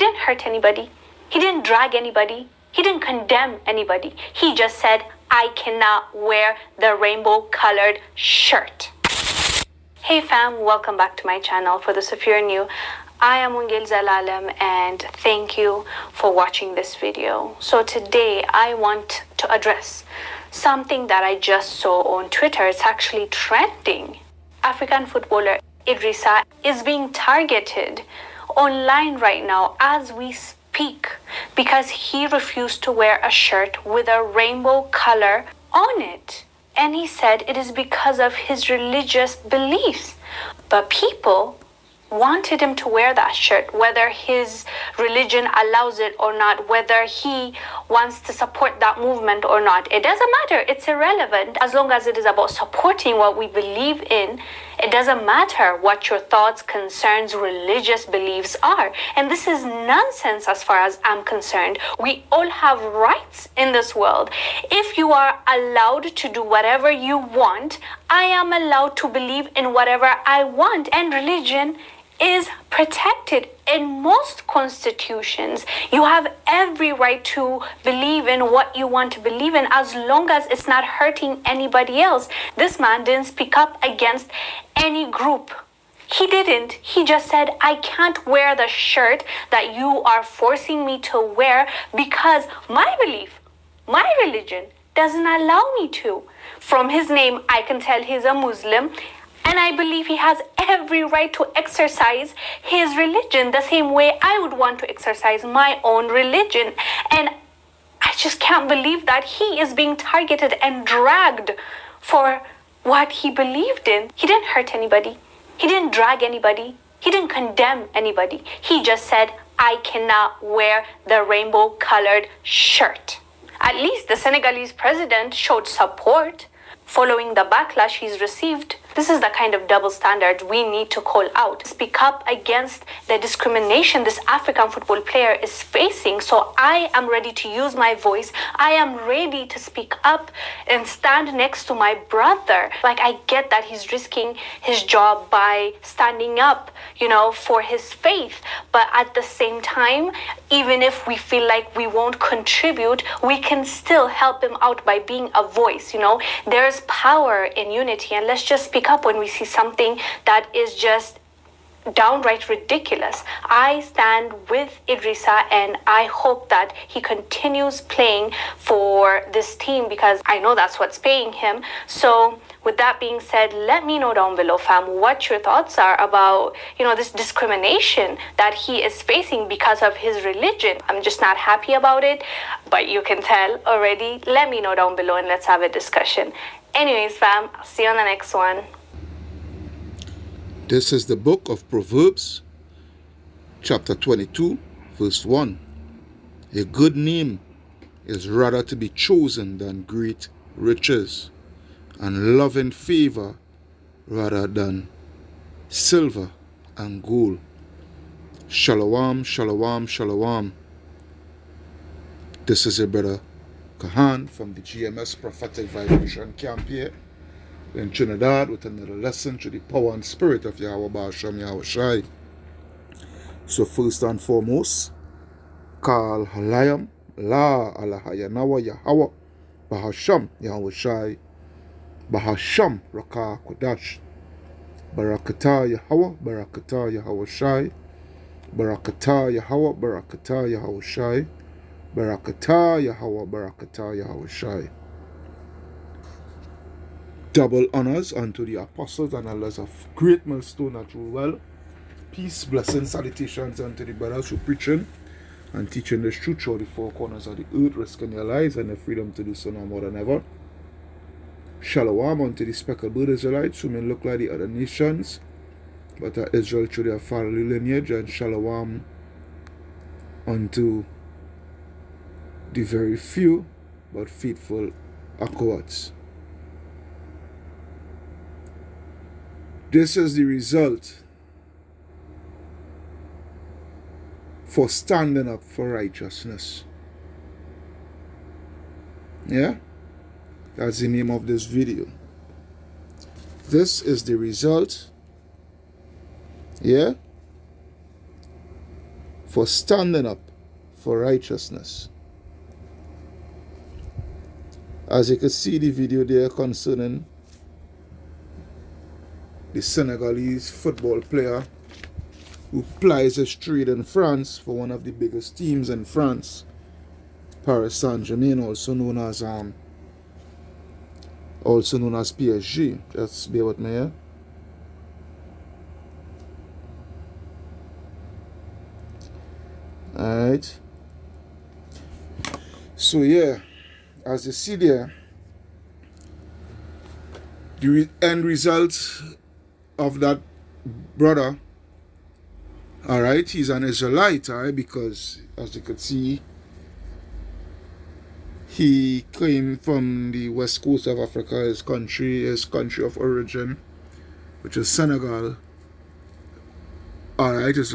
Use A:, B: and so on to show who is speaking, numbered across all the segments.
A: didn't hurt anybody. He didn't drag anybody. He didn't condemn anybody. He just said, I cannot wear the rainbow-colored shirt. Hey fam, welcome back to my channel. For those of you who are new, I am Wongel Zelalem and thank you for watching this video. So today I want to address something that I just saw on Twitter. It's actually trending. African footballer Idrissa is being targeted online right now as we speak because he refused to wear a shirt with a rainbow color on it. And he said it is because of his religious beliefs. But people wanted him to wear that shirt, whether his religion allows it or not, whether he wants to support that movement or not. It doesn't matter. It's irrelevant. As long as it is about supporting what we believe in, it doesn't matter what your thoughts, concerns, religious beliefs are. And this is nonsense as far as I'm concerned. We all have rights in this world. If you are allowed to do whatever you want, I am allowed to believe in whatever I want. And religion is protected in most constitutions. You have every right to believe in what you want to believe in as long as it's not hurting anybody else. This man didn't speak up against any group. He didn't. He just said, I can't wear the shirt that you are forcing me to wear because my belief, my religion doesn't allow me to. From his name, I can tell he's a Muslim. And I believe he has every right to exercise his religion the same way I would want to exercise my own religion. And I just can't believe that he is being targeted and dragged for what he believed in. He didn't hurt anybody. He didn't drag anybody. He didn't condemn anybody. He just said, I cannot wear the rainbow-colored shirt. At least the Senegalese president showed support following the backlash he's received. This is the kind of double standard we need to call out. Speak up against the discrimination this African football player is facing. So I am ready to use my voice. I am ready to speak up and stand next to my brother. Like, I get that he's risking his job by standing up, for his faith. But at the same time, even if we feel like we won't contribute, we can still help him out by being a voice. There's power in unity, and let's just speak up when we see something that is just downright ridiculous. I stand with Idrissa and I hope that he continues playing for this team because I know that's what's paying him. So with that being said, let me know down below, fam, what your thoughts are about, this discrimination that he is facing because of his religion. I'm just not happy about it, but you can tell already. Let me know down below and let's have a discussion. Anyways, fam, I'll see you on the next one.
B: This is the book of Proverbs, chapter 22, verse 1. A good name is rather to be chosen than great riches, and love and favor rather than silver and gold. Shalom, shalom, shalom. This is your brother Kahan from the GMS Prophetic Vibration Camp here in Trinidad with another lesson to the power and spirit of Yahweh Ba'ashem Yahweh Shai. So first and foremost, Kal Halayam La Alahayanawa Yahweh Ba'ashem Yahweh Shai Bahasham Raka Kodash Barakata Yahweh Barakata Yahweh Shai Barakata Yahweh Barakata Yahweh Shai Barakata Yahweh Barakata Yahweh Shai. Double honors unto the apostles and elders of Great Millstone at Ruwell. Peace, blessings, salutations unto the brothers who preaching and teaching the truth through the four corners of the earth, risking their lives and their freedom to do so now more than ever. Shalom unto the speckled bird Israelites who may look like the other nations, but are Israel through their family lineage, and shalom unto the very few but faithful Akoats. This is the result for standing up for righteousness. Yeah? That's the name of this video. This is the result, yeah, for standing up for righteousness. As you can see the video there concerning the Senegalese football player who plies his trade in France for one of the biggest teams in France, Paris Saint-Germain, also known as PSG. Just bear with me here. Alright. So yeah, as you see there, the end result of that brother, alright, he's an Israelite, alright, because as you could see, he came from the west coast of Africa, his country of origin, which is Senegal. Alright, is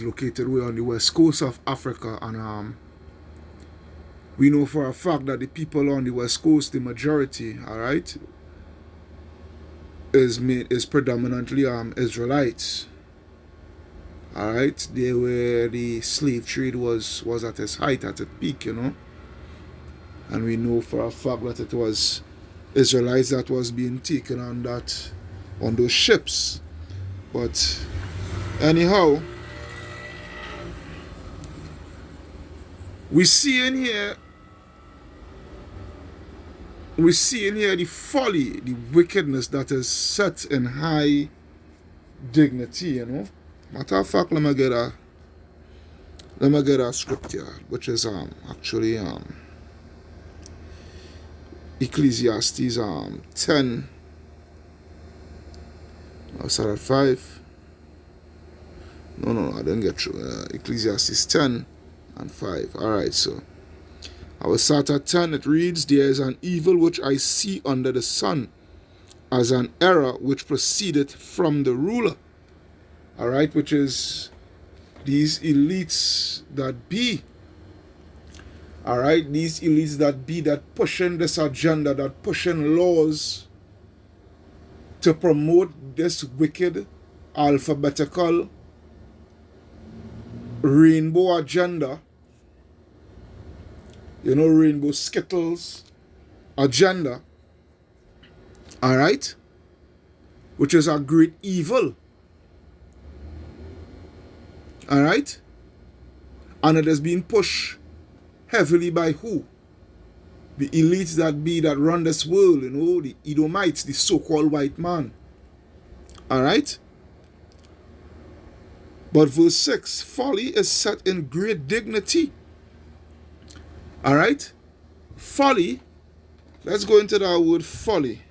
B: located way on the west coast of Africa, and we know for a fact that the people on the west coast, the majority, alright, is predominantly Israelites. Alright, they were the slave trade was at its height, at its peak, you know. And we know for a fact that it was Israelites that was being taken on those ships. But anyhow, we see in here the folly, the wickedness that is set in high dignity, you know. Matter of fact, let me get a scripture, which is actually Ecclesiastes 10. I start at 5. No, I didn't get through. Ecclesiastes 10 and 5. Alright, so I will start at 10. It reads, "There is an evil which I see under the sun, as an error which proceedeth from the ruler." Alright, which is these elites that be. Alright, these elites that be, that pushing this agenda, that pushing laws to promote this wicked alphabetical rainbow agenda, you know, rainbow skittles agenda, alright, which is a great evil, alright, and it is being pushed heavily by who? The elites that run this world, you know, the Edomites, the so-called white man. Alright? But verse 6, folly is set in great dignity. Alright? Folly, let's go into that word folly.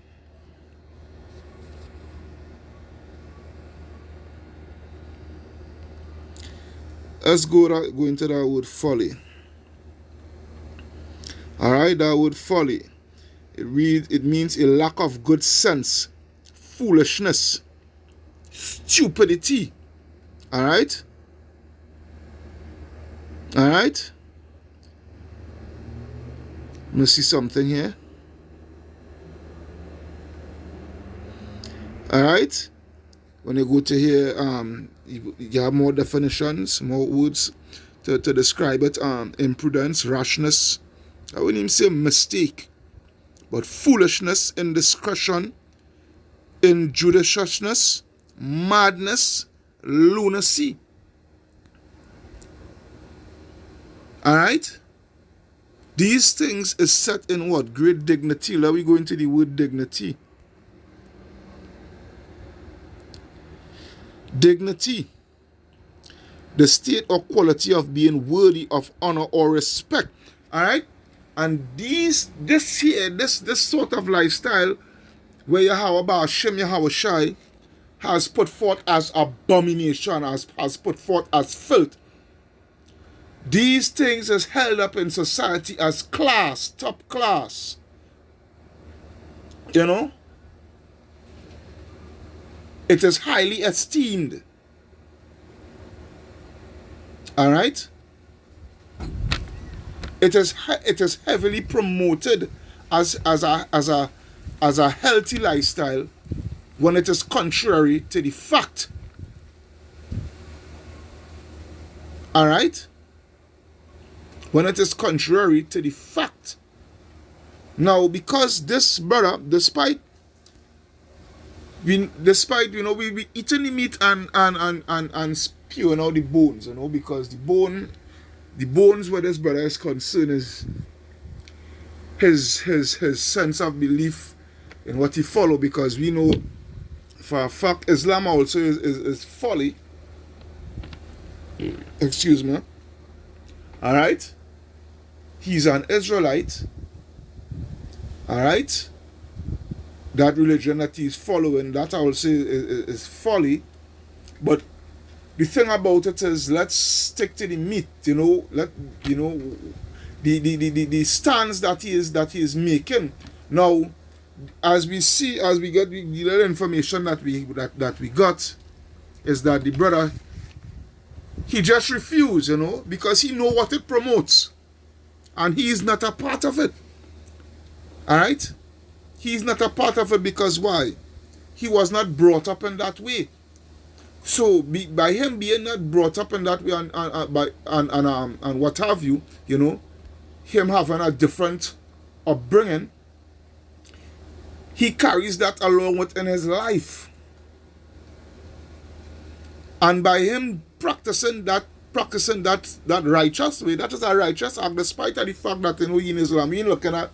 B: Let's go into that word folly. Alright, that word folly. It means a lack of good sense, foolishness, stupidity. Alright? Alright? Let me see something here. Alright? When you go to here, you have more definitions, more words to describe it. Imprudence, rashness, I wouldn't even say mistake, but foolishness, indiscretion, injudiciousness, madness, lunacy. Alright? These things is set in what? Great dignity. Let me go into the word dignity. Dignity. The state or quality of being worthy of honor or respect. Alright? And this sort of lifestyle where Yahweh Hashem Yahweh Shai has put forth as abomination, has put forth as filth. These things is held up in society as class, top class. You know? It is highly esteemed. Alright? It is heavily promoted as a healthy lifestyle when it is contrary to the fact. Alright? When it is contrary to the fact. Now, because this brother, despite we be eating the meat and spewing out the bones, because the bones where this brother is concerned is his sense of belief in what he follow, because we know for a fact Islam also is folly. Excuse me. Alright? He's an Israelite. Alright? That religion that he's following, that I will say is folly. But the thing about it is, let's stick to the meat, the stance that he is making. Now, as we get the little information that we got, is that the brother, he just refused, because he know what it promotes, and he is not a part of it. All right, he's not a part of it because why? He was not brought up in that way. So by him being not brought up in that way, and what have you, him having a different upbringing, he carries that along within his life. And by him practicing that righteous way, that is a righteous act, despite of the fact that in Islam we're looking at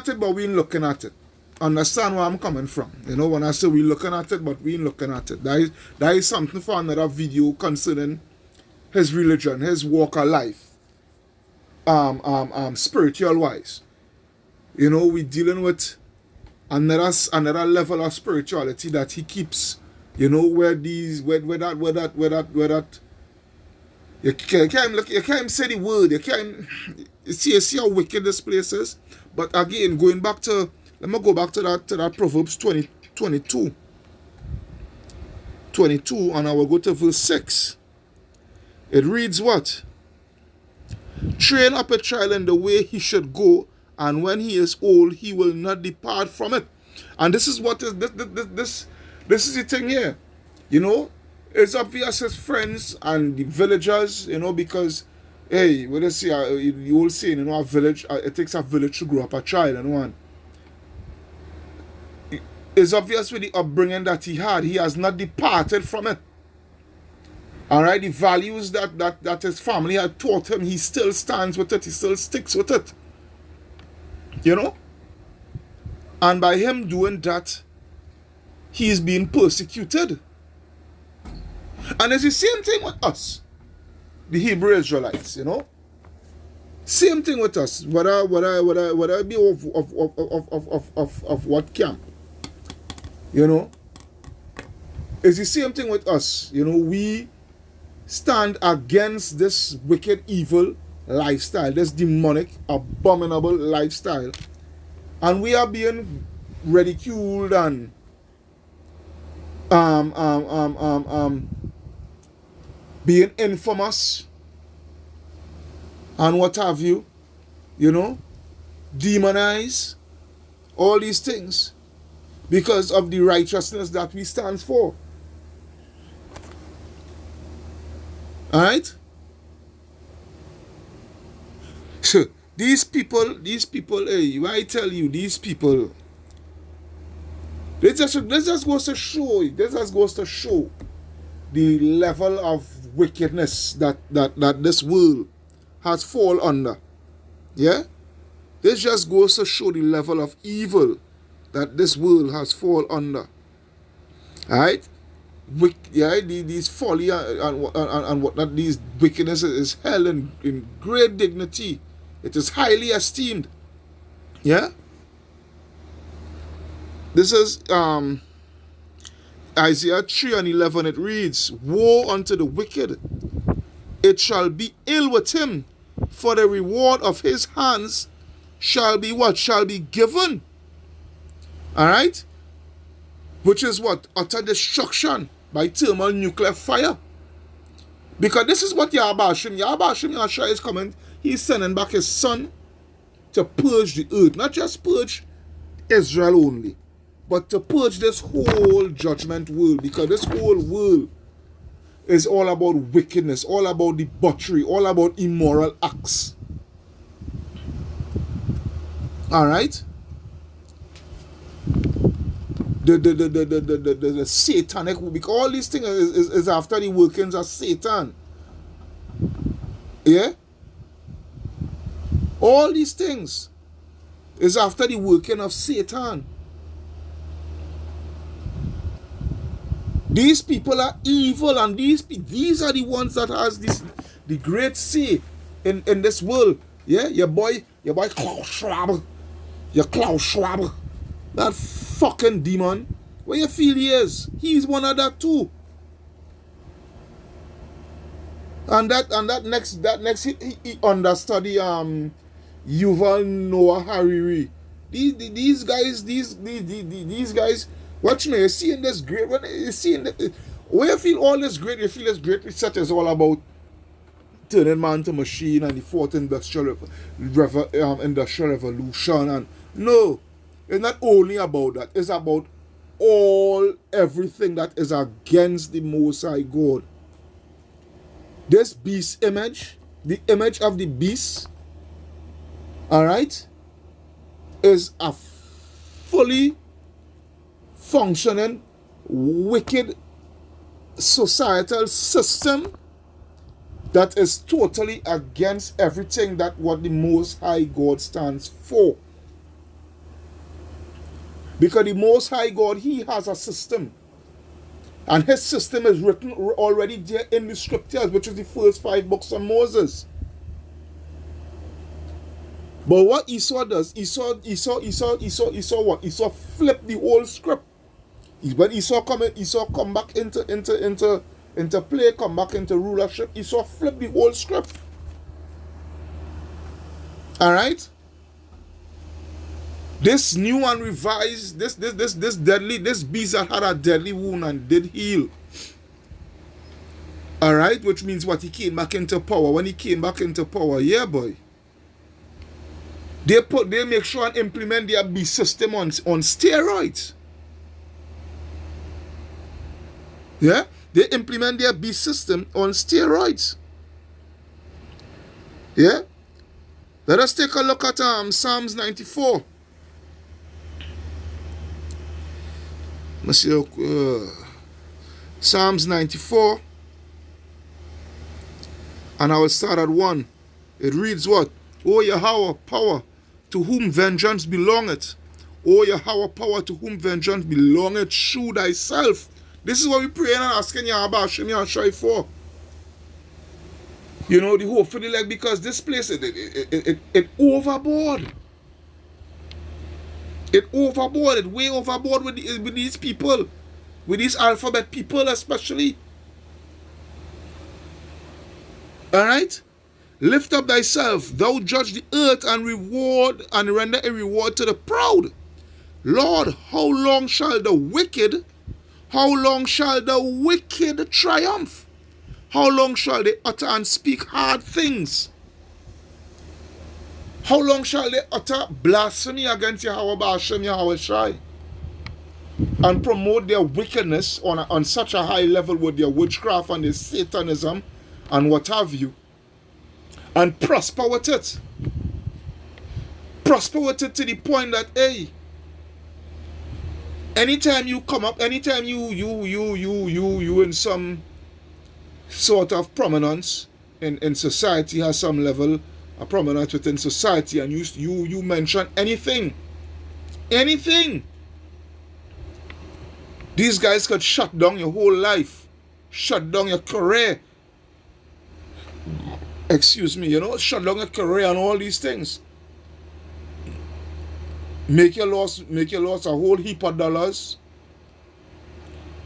B: it, but we ain't looking at it. Understand where I'm coming from? When I say we're looking at it, but we ain't looking at it. That is something for another video concerning his religion, his walk of life, spiritual wise. We're dealing with another level of spirituality that he keeps. Where that you can't say the word, you can't see how wicked this place is. But again, let me go back to that Proverbs 22, and I will go to verse 6. It reads what? Train up a child in the way he should go, and when he is old, he will not depart from it. And this is what is this is the thing here. It's obvious his friends and the villagers, because, hey, what they say, you will say, a village, it takes a village to grow up a child, and one. It's obvious with the upbringing that he had, he has not departed from it. Alright, the values that his family had taught him, he still stands with it, he still sticks with it. And by him doing that, he is being persecuted. And it's the same thing with us, the Hebrew Israelites, Same thing with us. Whether be of what camp, It's the same thing with us. We stand against this wicked, evil lifestyle, this demonic, abominable lifestyle, and we are being ridiculed and being infamous and what have you, demonized, all these things because of the righteousness that we stand for. Alright? So these people, hey, I tell you, these people, this just goes to show the level of wickedness that this world has fallen under. Yeah? This just goes to show the level of evil that this world has fallen under. Alright? These folly and whatnot, these wickedness is held in great dignity. It is highly esteemed. Yeah? This is Isaiah 3:11. It reads, "Woe unto the wicked! It shall be ill with him, for the reward of his hands shall be what? Shall be given." Alright? Which is what? Utter destruction by thermal nuclear fire. Because this is what Yahweh Yahshua is coming. He's sending back his son to purge the earth. Not just purge Israel only, but to purge this whole judgment world. Because this whole world is all about wickedness, all about debauchery, all about immoral acts. Alright? The satanic, because all these things is after the workings of Satan. Yeah? All these things is after the working of Satan. These people are evil, and these are the ones that has the great say in this world. Yeah, your boy Klaus Schwab. Your Klaus Schwab. That fucking demon. Where you feel he is? He's one of that too. And that next he understudy Yuval Noah Harari. These guys, watch me, you see in this great, when you see in the, where you feel all this great, you feel this great research is all about turning man to machine and the fourth industrial revolution, and no, it's not only about that, it's about everything that is against the Most High God. This beast image, the image of the beast, alright, is a fully functioning, wicked societal system that is totally against everything that what the Most High God stands for. Because the Most High God, He has a system. And His system is written already there in the scriptures, which is the first 5 books of Moses. But what Esau does, Esau what? Esau flip the whole script. When Esau come back into play, come back into rulership, Esau flip the whole script. Alright? This new and revised, this beast that had a deadly wound and did heal. Alright? Which means what? He came back into power. When he came back into power, yeah boy. They make sure and implement their beast system on steroids. Yeah? They implement their beast system on steroids. Yeah? Let us take a look at Psalms 94. Psalms 94. And I will start at 1. It reads what? O Yahweh, power, to whom vengeance belongeth. O Yahweh, power, to whom vengeance belongeth, shew thyself. This is what we praying and asking Yahweh Hashem Yahshai for. You know, the hope for the leg, because this place, it overboard. It overboard. It way overboard with these people. With these alphabet people especially. Alright? Lift up thyself, thou judge the earth, and reward and render a reward to the proud. Lord, how long shall the wicked triumph? How long shall they utter and speak hard things? How long shall they utter blasphemy against Yahweh Ba'ashem Yahweh Shai? And promote their wickedness on such a high level with their witchcraft and their satanism and what have you. And prosper with it. Prosper with it to the point that, hey, anytime you come up, anytime you in some sort of prominence in society, has some level of prominence within society, and you mention anything, these guys could shut down your whole life, shut down your career. Excuse me, shut down your career and all these things. Make you lost a whole heap of dollars.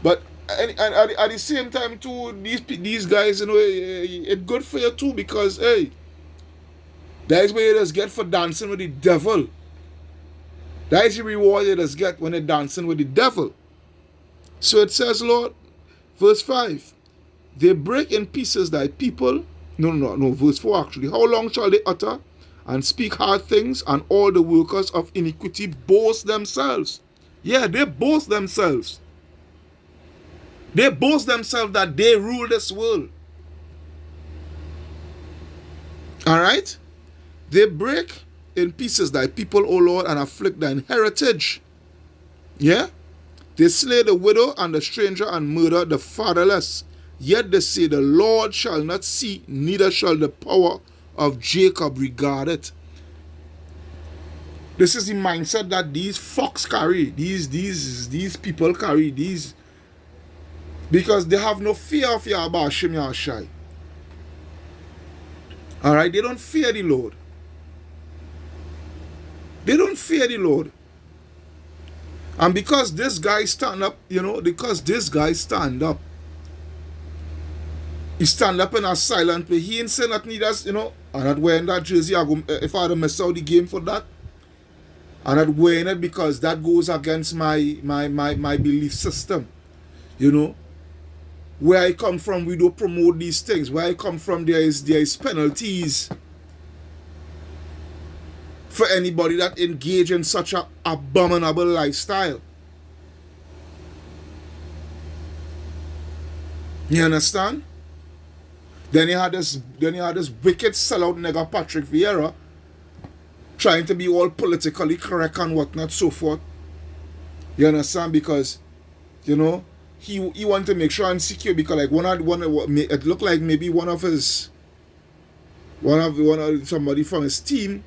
B: But at the same time too, these guys, it's good for you too, because hey, that is what you just get for dancing with the devil. That is the reward you just get when you're dancing with the devil. So it says, Lord, verse 5, they break in pieces thy people. No, verse 4 actually. How long shall they utter and speak hard things, and all the workers of iniquity boast themselves? Yeah, they boast themselves. They boast themselves that they rule this world. Alright? They break in pieces thy people, O Lord, and afflict thine heritage. Yeah? They slay the widow and the stranger and murder the fatherless. Yet they say, the Lord shall not see, neither shall the power of Jacob regard it. This is the mindset that these fucks carry. These people carry. Because they have no fear of Yahweh Hashem Yahushai. Alright? They don't fear the Lord. They don't fear the Lord. And because this guy stand up, because this guy stand up, he stand up in a silent way. He ain't say nothing. He does, I'm not wearing that jersey. If I had messed out the game for that, I'm not wearing it because that goes against my belief system. Where I come from, we don't promote these things. Where I come from, there is penalties for anybody that engage in such an abominable lifestyle. You understand? Then you had this wicked sellout nigga Patrick Vieira trying to be all politically correct and whatnot, so forth. You understand? Because, he wanted to make sure and secure, because like it looked like maybe one of somebody from his team.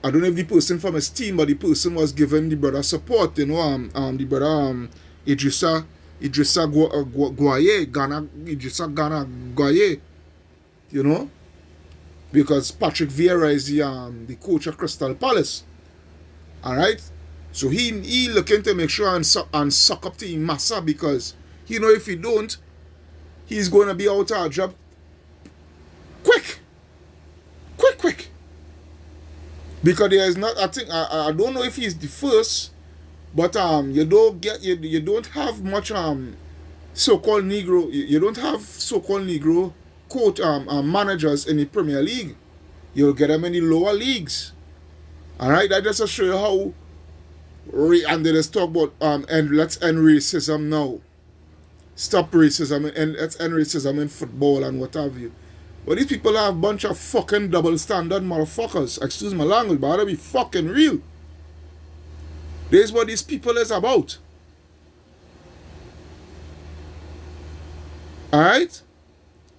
B: I don't know if the person from his team, but the person was giving the brother support. The brother Idrissa Gueye, because Patrick Vieira is the coach of Crystal Palace. All right, so he looking to make sure and suck up to Massa, because if he don't, he's going to be out of job quick. Because there is not, I don't know if he's the first, but you don't have much so-called Negro, you don't have so-called Negro coach managers in the Premier League. You'll get them in the lower leagues. Alright, that just to show you how, and they just talk about and let's end racism now. Stop racism and let's end racism in football and what have you. But these people are a bunch of fucking double standard motherfuckers. Excuse my language, but that'll be fucking real. This is what these people is about. Alright?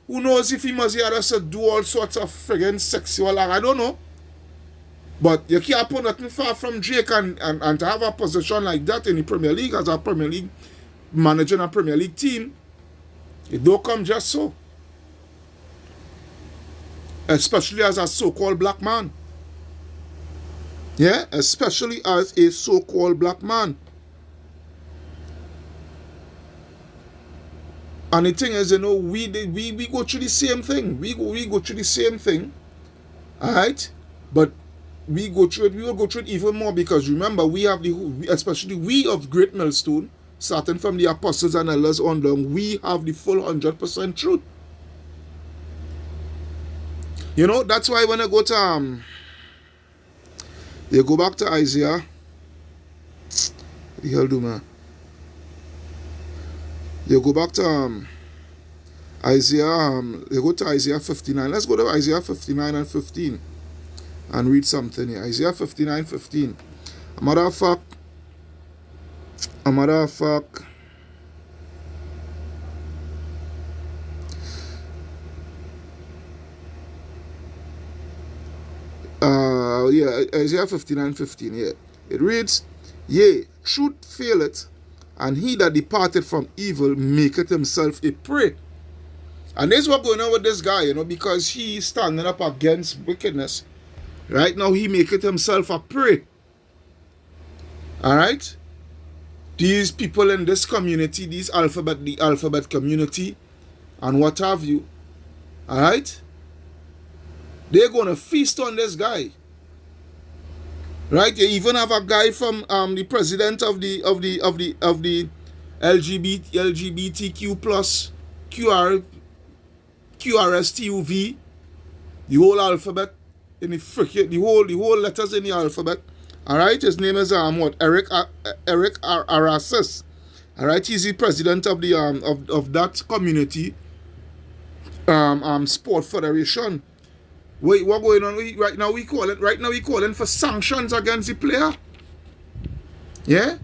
B: Who knows if he must hear us do all sorts of friggin' sexual act, I don't know. But you can't put nothing far from Drake and to have a position like that in the Premier League as a Premier League, managing a Premier League team, it don't come just so. Especially as a so-called black man. Yeah, especially as a so-called black man. And the thing is, we go through the same thing. We go through the same thing. Alright? But we will go through it even more, because remember, we have especially we of Great Millstone, starting from the apostles and elders on down, we have the full 100% truth. That's why when I go to you go back to Isaiah. What the hell do, man? You go back to Isaiah. You go to Isaiah 59. Let's go to Isaiah 59 and 15 and read something here. Isaiah 59, 15. A matter of fact. Isaiah 59, 15, yeah. It reads, yea, truth faileth, and he that departed from evil maketh himself a prey. And this is what's going on with this guy, because he's standing up against wickedness. Right now, he maketh himself a prey. Alright? These people in this community, the alphabet community, and what have you, alright? They're going to feast on this guy. Right? You even have a guy from the president of the LGBTQ plus QRSTUV, the whole alphabet in the whole letters in the alphabet. All right, his name is Eric Arasis. All right, he's the president of the of that community sport federation. Wait, what going on? Right now we calling for sanctions against the player. Yeah,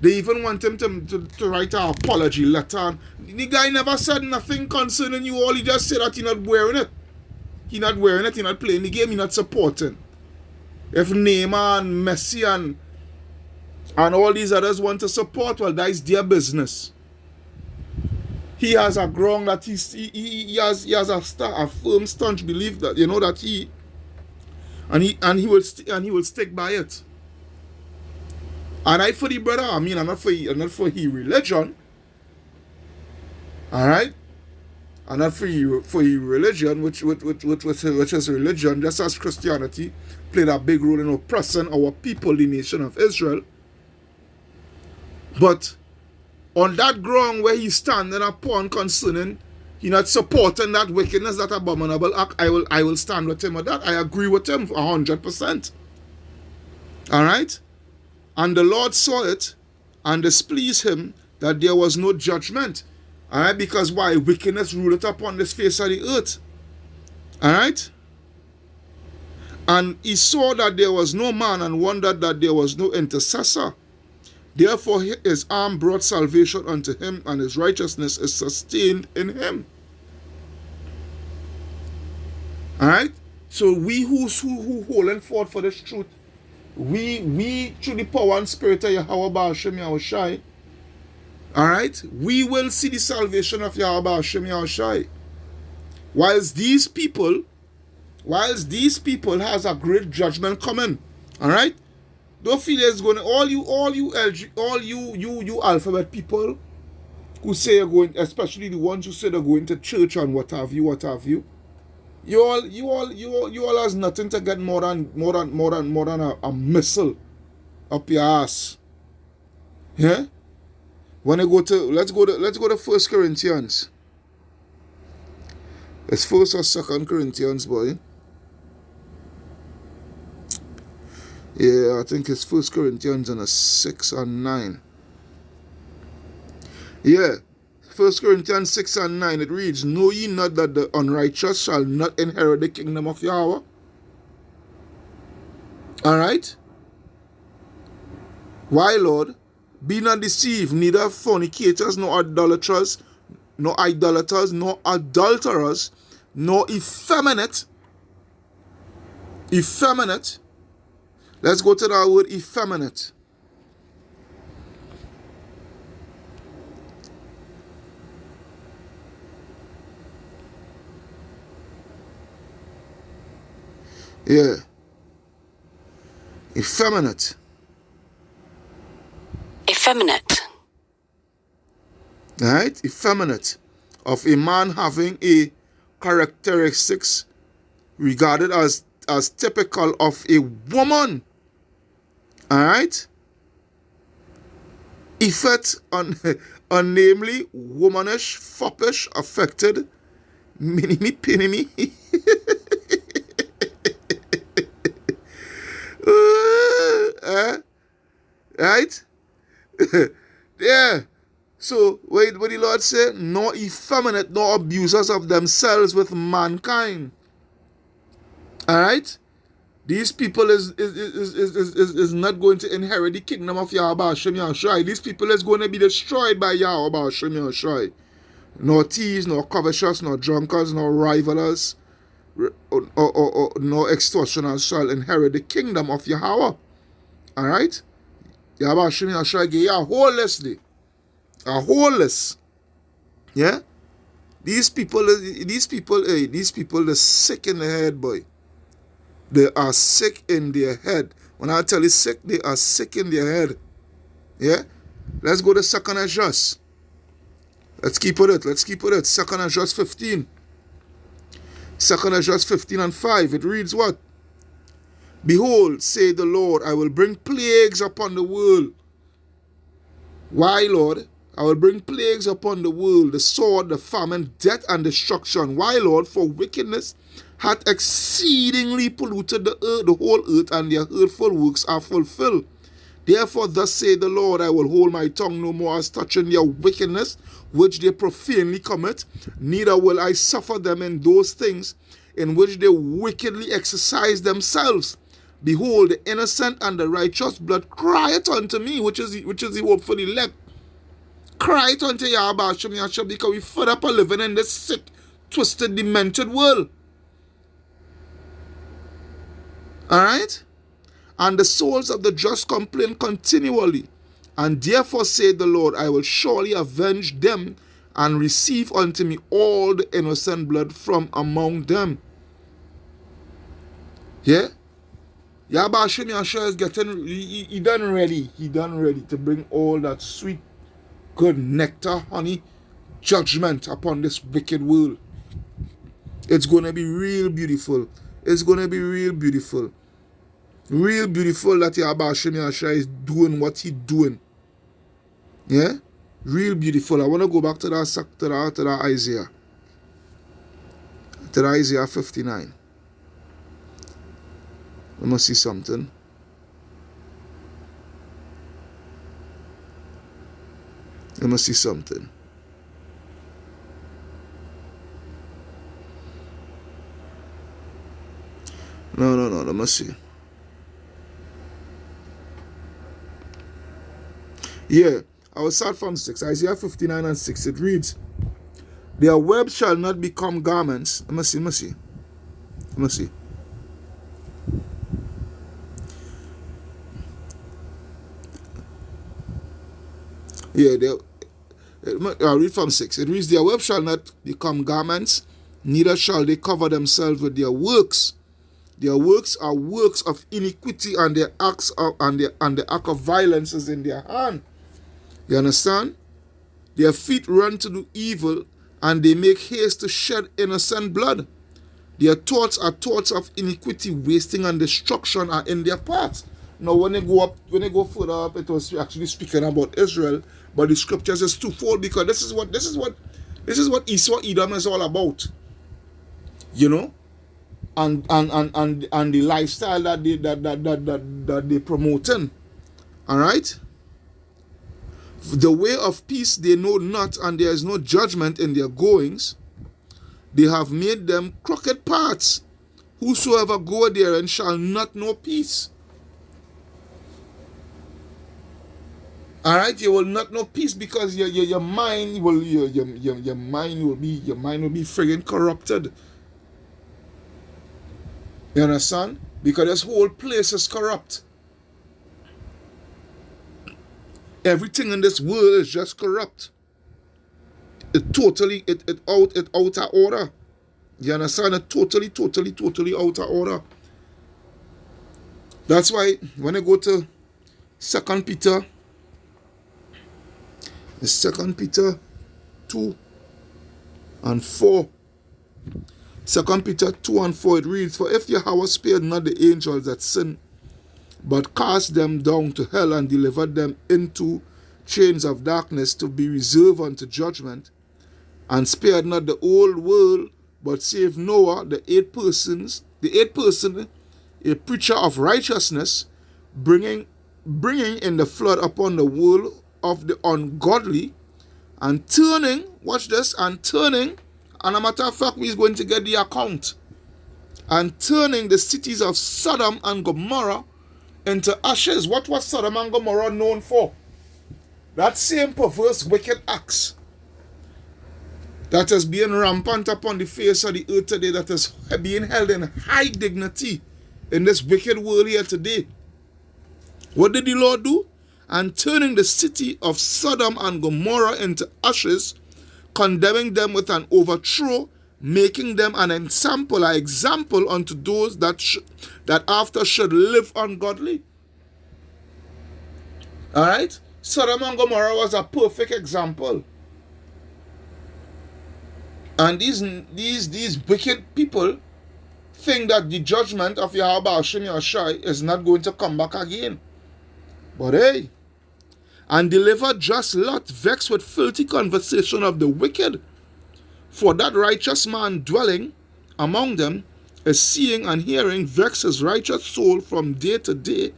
B: they even want him to write an apology letter. The guy never said nothing concerning you all. He just said that he's not wearing it. He's not wearing it. He's not playing the game. He's not supporting. If Neymar and Messi and all these others want to support, well, that is their business. He has a ground that he has a firm staunch belief that that he will stick by it. And I for the brother, I mean, I'm not for his religion. All right, I'm not for his religion, which is religion, just as Christianity played a big role in oppressing our people, the nation of Israel. But on that ground where he's standing upon concerning, he's not supporting that wickedness, that abominable act, I will stand with him with that. I agree with him 100%. All right? And the Lord saw it and displeased him that there was no judgment. All right? Because why? Wickedness ruled upon this face of the earth. All right? And he saw that there was no man and wondered that there was no intercessor. Therefore his arm brought salvation unto him, and his righteousness is sustained in him. Alright? So we who holding forth for this truth, we through the power and spirit of Yahweh Ba'ashem Yahushai, alright, we will see the salvation of Yahweh Ba'ashem Yahushai. Whilst these people has a great judgment coming. Alright? Don't feel it's going to, all you alphabet people who say you're going, especially the ones who say they're going to church and what have you. You all has nothing to get more than a missile up your ass. Yeah? When I go to let's go to 1 Corinthians. It's 1st or 2nd Corinthians, boy. Yeah, I think it's 1 Corinthians and 6 and 9. Yeah, 1 Corinthians 6 and 9, it reads, Know ye not that the unrighteous shall not inherit the kingdom of Yahweh? Alright? Why, Lord? Be not deceived, neither fornicators, nor idolaters, nor adulterers, nor effeminate. Let's go to that word effeminate. Yeah. Effeminate. Right? Effeminate. Of a man having a characteristics regarded as typical of a woman. Alright? Effect on namely womanish, foppish, affected, mini pinny. Right? Yeah. So what the Lord said? Nor effeminate, nor abusers of themselves with mankind. Alright? These people is not going to inherit the kingdom of Yahweh Hashem Yahushai. These people is going to be destroyed by Yahweh Hashem Yahushai. Nor thieves, nor covetous, nor drunkards, nor rivalers, or nor extortioners shall inherit the kingdom of Yahweh. Alright? Yahweh Hashem Yahushai gave you a whole list. A whole list. Yeah? These people are sick in the head, boy. They are sick in their head. When I tell you sick, they are sick in their head. Yeah? Let's go to 2nd Esdras. Let's keep with it. 2nd Esdras 15. 2nd Esdras 15 and 5. It reads what? Behold, say the Lord, I will bring plagues upon the world. Why, Lord? I will bring plagues upon the world, the sword, the famine, death, and destruction. Why, Lord? For wickedness hath exceedingly polluted the earth, the whole earth, and their hurtful works are fulfilled. Therefore, thus say the Lord, I will hold my tongue no more as touching their wickedness, which they profanely commit, neither will I suffer them in those things in which they wickedly exercise themselves. Behold, the innocent and the righteous blood crieth unto me, which is the hope for the elect. Crieth unto Yahweh Hashem Yahshua, because we fed up a living in this sick, twisted, demented world. Alright? And the souls of the just complain continually. And therefore saith the Lord, I will surely avenge them and receive unto me all the innocent blood from among them. Yeah? Yahweh Hashem Yahshua is getting, he done ready to bring all that sweet, good nectar, honey, judgment upon this wicked world. It's going to be real beautiful. It's going to be real beautiful. Real beautiful that Yahweh Hashem Yahshua is doing what he's doing. Yeah? Real beautiful. I want to go back to that Isaiah. To Isaiah 59. Let me see something. Let me see something. No, let me see. Yeah, I will start from 6. Isaiah 59 and 6. It reads, their webs shall not become garments. Let me see. Yeah, I'll read from 6. It reads, their webs shall not become garments, neither shall they cover themselves with their works. Their works are works of iniquity, and their acts and the act of violence is in their hand. You understand? Their feet run to do evil, and they make haste to shed innocent blood. Their thoughts are thoughts of iniquity, wasting and destruction are in their paths. Now, when they go further up, it was actually speaking about Israel, but the scriptures is twofold, because this is what Esau Edom is all about. You know, and the lifestyle that they promoting. All right. The way of peace they know not, and there is no judgment in their goings. They have made them crooked paths. Whosoever go therein shall not know peace. All right, you will not know peace, because your mind will be friggin' corrupted. You understand? Because this whole place is corrupt. Everything in this world is just corrupt. It out of order. You understand? It totally out of order. That's why when I go to 2 Peter, 2 Peter 2 and 4. 2 Peter 2 and 4, it reads, for if Yahweh spared not the angels that sinned, but cast them down to hell and delivered them into chains of darkness to be reserved unto judgment, and spared not the whole world, but saved Noah, the eighth person, a preacher of righteousness, bringing in the flood upon the world of the ungodly, and turning, watch this, and a matter of fact, we're going to get the account, and turning the cities of Sodom and Gomorrah into ashes. What was Sodom and Gomorrah known for? That same perverse, wicked acts that is being rampant upon the face of the earth today, that is being held in high dignity in this wicked world here today. What did the Lord do? And turning the city of Sodom and Gomorrah into ashes, condemning them with an overthrow, making them an example unto those that after should live ungodly. All right? Sodom and Gomorrah was a perfect example. And these wicked people think that the judgment of Yahweh Hashem Yahshua is not going to come back again. But hey, and deliver just Lot, vexed with filthy conversation of the wicked. For that righteous man dwelling among them is seeing and hearing, vex his righteous soul from day to day,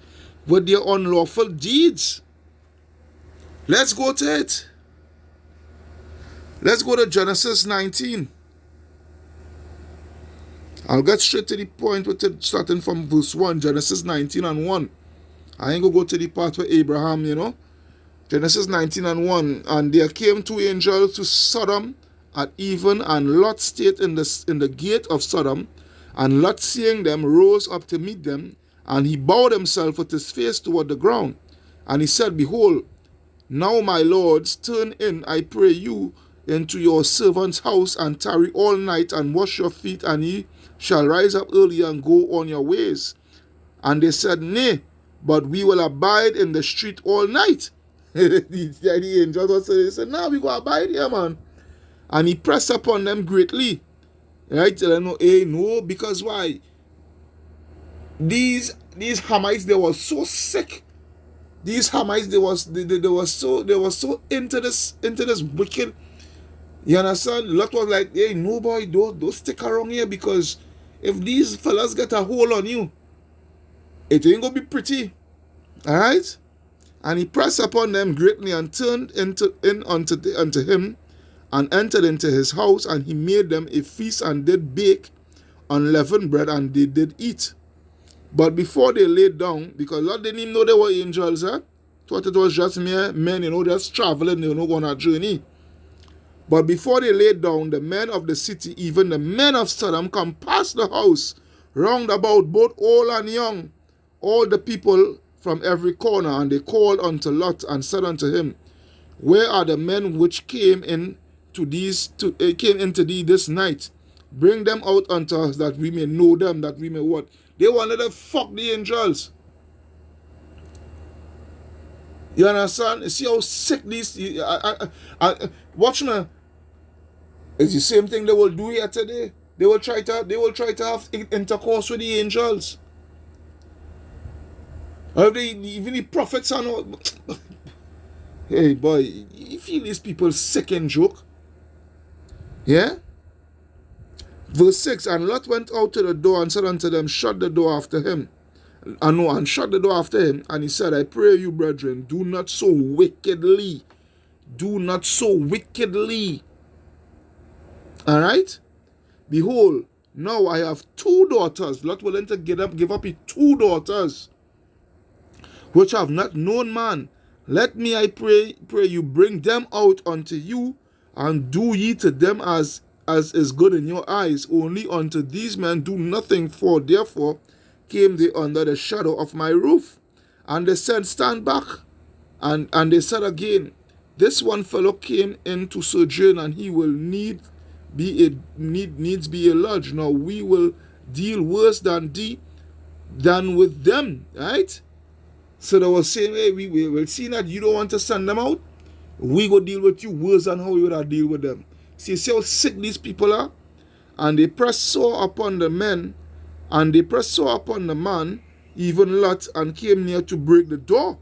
B: with their unlawful deeds. Let's go to it. Let's go to Genesis 19. I'll get straight to the point with it, starting from verse 1. Genesis 19 and 1. I ain't going to go to the part where Abraham, Genesis 19 and 1. And there came two angels to Sodom at even, and Lot stayed in the gate of Sodom. And Lot, seeing them, rose up to meet them, and he bowed himself with his face toward the ground. And he said, Behold, now my lords, turn in, I pray you, into your servant's house, and tarry all night, and wash your feet, and ye shall rise up early and go on your ways. And they said, Nay, but we will abide in the street all night. The angels said, No, we go abide here, man. And he pressed upon them greatly. Right? Tell them, no, because why? These Hamites, they were so sick. These Hamites, they were so into this wicked. You understand? Lot was like, hey, no boy, don't stick around here, because if these fellas get a hold on you, it ain't gonna be pretty. Alright? And he pressed upon them greatly, and turned unto him, and entered into his house, and he made them a feast, and did bake unleavened bread, and they did eat. But before they laid down, because Lot didn't even know they were angels, thought it was just mere men, just traveling, going on a journey. But before they laid down, the men of the city, even the men of Sodom, come past the house, round about, both old and young, all the people from every corner. And they called unto Lot, and said unto him, Where are the men which came into thee this night? Bring them out unto us, that we may know them, that we may what? They wanted to fuck the angels. You understand? You see how sick these... watch me. It's the same thing they will do here today. They will try to have intercourse with the angels. Even the prophets are not... Hey boy, you feel these people sick and joke? Yeah? Verse 6, And Lot went out to the door, and said unto them, Shut the door after him. And shut the door after him. And he said, I pray you, brethren, do not so wickedly. Do not so wickedly. Alright? Behold, now I have 2 daughters. Lot willing to give up his 2 daughters, which have not known man. Let me, I pray you, bring them out unto you, and do ye to them as is good in your eyes. Only unto these men do nothing, for therefore came they under the shadow of my roof. And they said, Stand back. And they said again, This one fellow came in to sojourn, and he will needs be a lodge. Now we will deal worse than with them. Right? So they were saying, hey, we will see that you don't want to send them out. We go deal with you worse than how you would have deal with them. See how sick these people are? And they pressed sore upon the men, and they pressed sore upon the man, even Lot, and came near to break the door.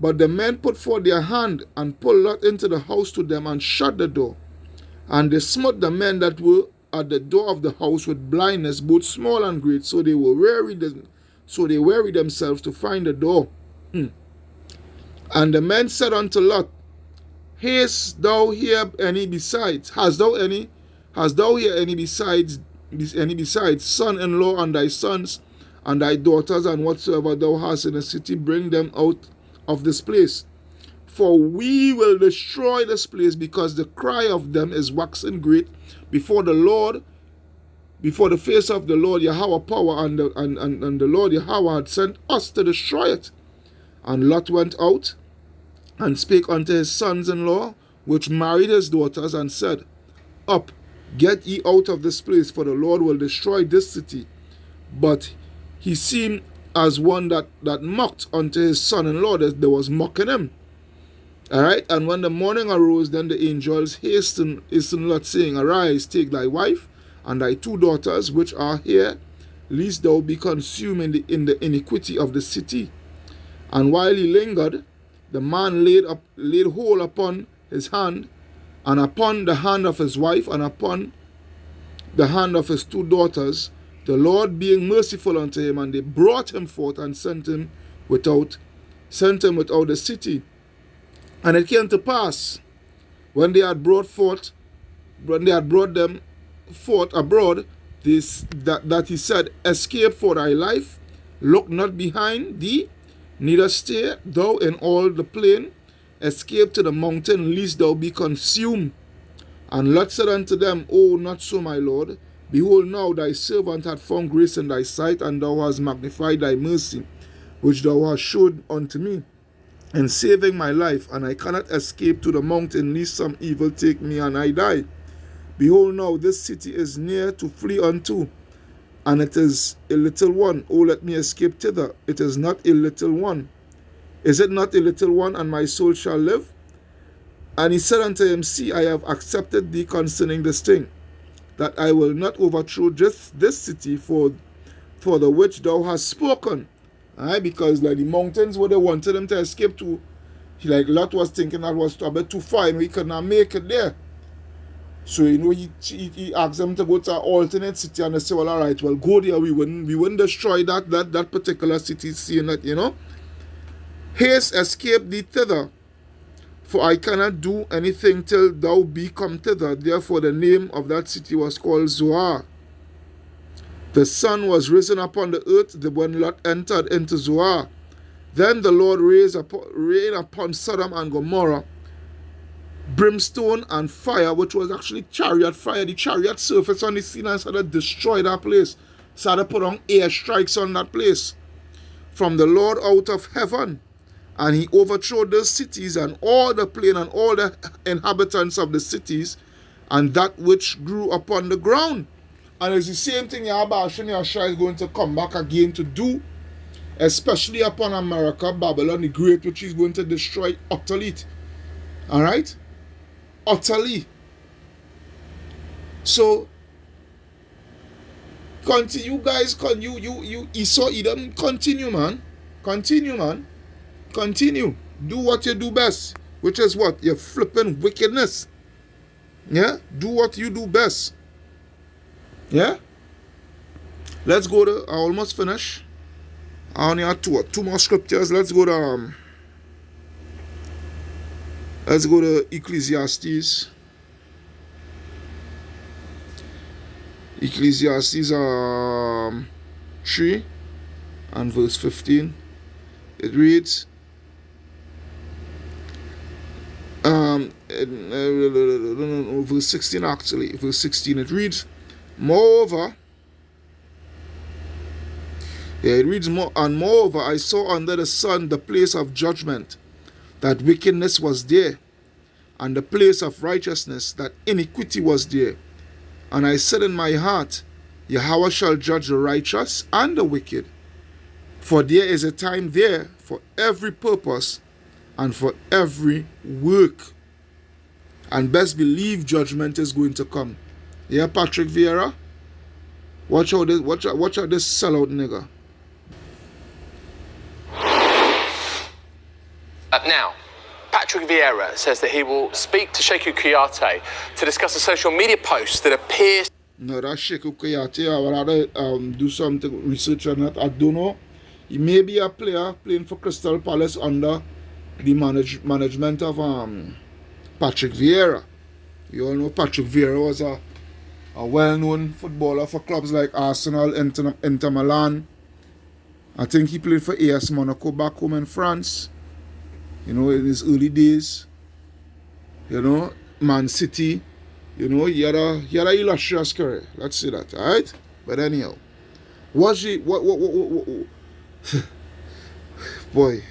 B: But the men put forth their hand, and pulled Lot into the house to them, and shut the door. And they smote the men that were at the door of the house with blindness, both small and great, so they wearied themselves to find the door. And the men said unto Lot, Hast thou here any besides? Hast thou here any besides son-in-law, and thy sons and thy daughters, and whatsoever thou hast in the city, bring them out of this place. For we will destroy this place, because the cry of them is waxing great before the Lord, before the face of the Lord Yahweh power, and the Lord Yahweh had sent us to destroy it. And Lot went out and spake unto his sons-in-law, which married his daughters, and said, Up, get ye out of this place, for the Lord will destroy this city. But he seemed as one that mocked unto his son-in-law, that there was mocking him. Alright, and when the morning arose, then the angels hastened Lot, saying, Arise, take thy wife and thy 2 daughters, which are here, lest thou be consumed in the iniquity of the city. And while he lingered, the man laid hold upon his hand, and upon the hand of his wife, and upon the hand of his 2 daughters, the Lord being merciful unto him, and they brought him forth, and sent him sent him without the city. And it came to pass, when they had brought them forth abroad, that he said, escape for thy life, look not behind thee, neither stay thou in all the plain, escape to the mountain, lest thou be consumed. And Lot said unto them, O, not so, my Lord. Behold, now thy servant hath found grace in thy sight, and thou hast magnified thy mercy, which thou hast showed unto me, in saving my life, and I cannot escape to the mountain, lest some evil take me and I die. Behold, now this city is near to flee unto, and it is a little one. O, let me escape thither. It is not a little one. Is it not a little one, and my soul shall live? And he said unto him, See, I have accepted thee concerning this thing, that I will not overthrow this city for the which thou hast spoken. Because like the mountains where they wanted him to escape to, Lot was thinking that was a bit too far, and he could not make it there. So he asked them to go to an alternate city, and they said, well, all right, well, go there. We wouldn't destroy that particular city, seeing that, Haste, escape thee thither, for I cannot do anything till thou be come thither. Therefore the name of that city was called Zoar. The sun was risen upon the earth when Lot entered into Zoar. Then the Lord rained upon Sodom and Gomorrah brimstone and fire, which was actually chariot fire. The chariot surfaced on the scene and started to destroy that place. Started put on airstrikes on that place from the Lord out of heaven. And he overthrew those cities and all the plain and all the inhabitants of the cities and that which grew upon the ground. And it's the same thing Yahweh is going to come back again to do, especially upon America, Babylon the Great, which is going to destroy utterly. Alright? Utterly. So, continue, guys. You Esau Edom, continue, man. Continue, man. Continue. Do what you do best, which is what? Your flipping wickedness. Yeah? Do what you do best. Yeah? Let's go to, I almost finished. I only have two more scriptures. Let's go to Ecclesiastes. Ecclesiastes 3 and verse 15. It reads, verse 16 actually. Verse 16 it reads, moreover, moreover I saw under the sun the place of judgment, that wickedness was there, and the place of righteousness, that iniquity was there. And I said in my heart, Yahweh shall judge the righteous and the wicked, for there is a time there for every purpose and for every work. And best believe judgment is going to come. Yeah, Patrick Vieira? Watch out this sellout nigga.
C: Now, Patrick Vieira says that he will speak to Sekou Kouyaté to discuss a social media post that appears...
B: No, that's Sekou Kouyaté. I would rather do something, research on that. I don't know. He may be a player playing for Crystal Palace under the management of Patrick Vieira. You all know Patrick Vieira was a well-known footballer for clubs like Arsenal, Inter Milan. I think he played for AS Monaco back home in France. In his early days. Man City. He had a illustrious career. Let's say that, alright? But anyhow, boy.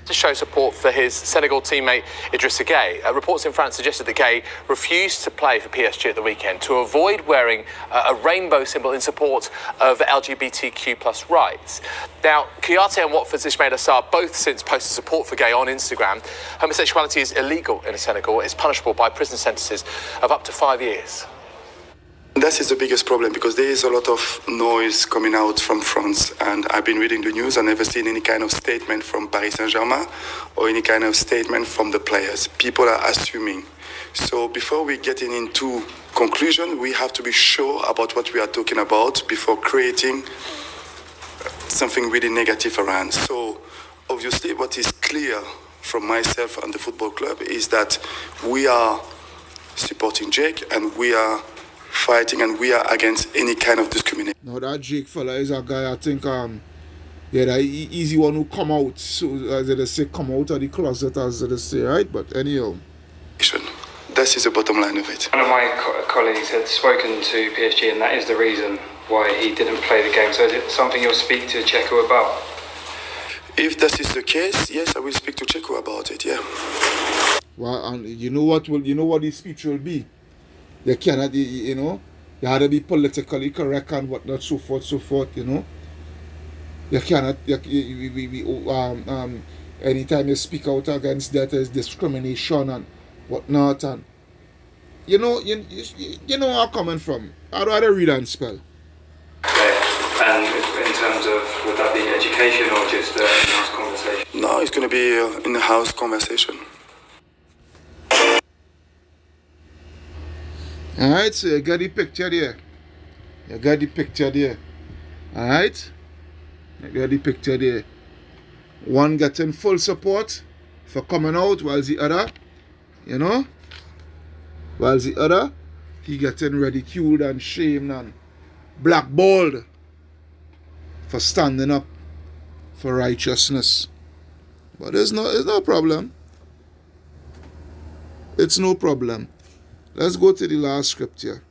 C: To show support for his Senegal teammate Idrissa Gueye. Reports in France suggested that Gueye refused to play for PSG at the weekend to avoid wearing a rainbow symbol in support of LGBTQ+ rights. Now, Kouyaté and Watford's Ismaïla Sarr both since posted support for Gueye on Instagram. Homosexuality is illegal in Senegal. It's punishable by prison sentences of up to 5 years.
D: That is the biggest problem, because there is a lot of noise coming out from France, and I've been reading the news and never seen any kind of statement from Paris Saint-Germain or any kind of statement from the players. People are assuming. So before we get into conclusion, we have to be sure about what we are talking about before creating something really negative around. So obviously what is clear from myself and the football club is that we are supporting Jake and we are fighting and we are against any kind of discrimination.
B: Now that Jake fella is a guy, I think, the easy one who come out, so as they say, come out of the closet, as they say, right? But anyhow.
D: That is the bottom line of it.
E: One of my colleagues had spoken to PSG, and that is the reason why he didn't play the game. So is it something you'll speak to Checo about?
D: If that is the case, yes, I will speak to Checo about it, yeah.
B: Well, and you know what the speech will be? You cannot, you have to be politically correct and whatnot, so forth, you know. You cannot, anytime you speak out against that is discrimination and whatnot, and you know where I'm coming from. I'd rather read and spell.
E: Okay. And in terms of, would that be education or just a in-house conversation?
D: No, it's going to be an in-house conversation.
B: Alright, so you got the picture there. Alright? You got the picture there. One getting full support for coming out, while the other, he getting ridiculed and shamed and blackballed for standing up for righteousness. But it's no problem. It's no problem. Let's go to the last scripture,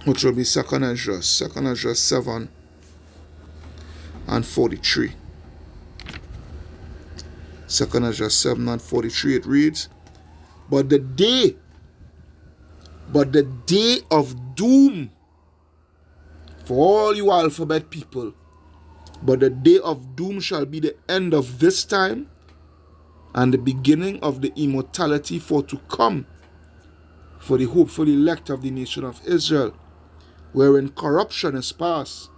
B: which will be 2nd Ezra 7 and 43. 2nd Ezra 7 and 43, it reads, But the day of doom for all you alphabet people, but the day of doom shall be the end of this time and the beginning of the immortality for to come, for the hopeful elect of the nation of Israel, wherein corruption is past.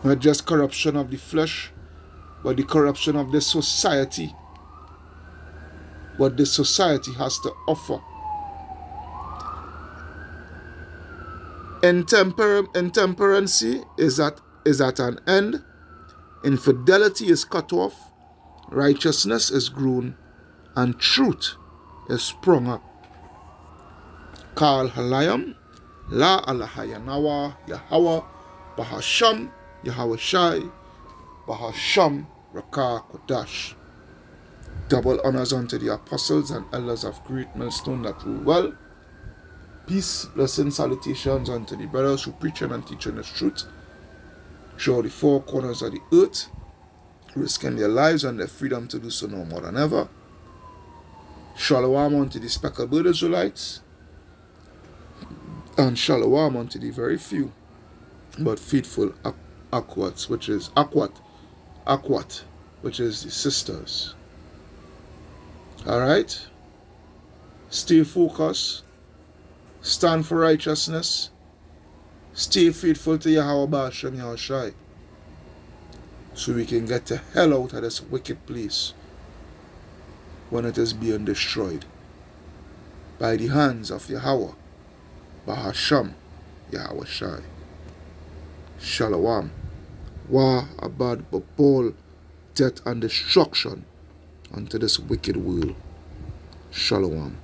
B: Not just corruption of the flesh, but the corruption of the society. What this society has to offer. Intemperancy is at an end. Infidelity is cut off. Righteousness is grown. And truth is sprung up. Kal Halayam, La Alahayanawa, Yahweh, Bahasham, Yahweh Shai, Bahasham, Rakah Kodash. Double honors unto the apostles and elders of Great Millstone that rule well. Peace, blessings, salutations unto the brothers who preach and teach the truth throughout the four corners of the earth, risking their lives and their freedom to do so no more than ever. Shalom unto the speckled Israelites, and shalom unto the very few but faithful Akwat, which is the sisters. Alright? Stay focused. Stand for righteousness. Stay faithful to Yahweh Ba'ashem Yahushai, so we can get the hell out of this wicked place when it is being destroyed by the hands of Yahweh Ba'ashem Yahushai. Shalom. Wa abad babol, death and destruction unto this wicked world. Shalom.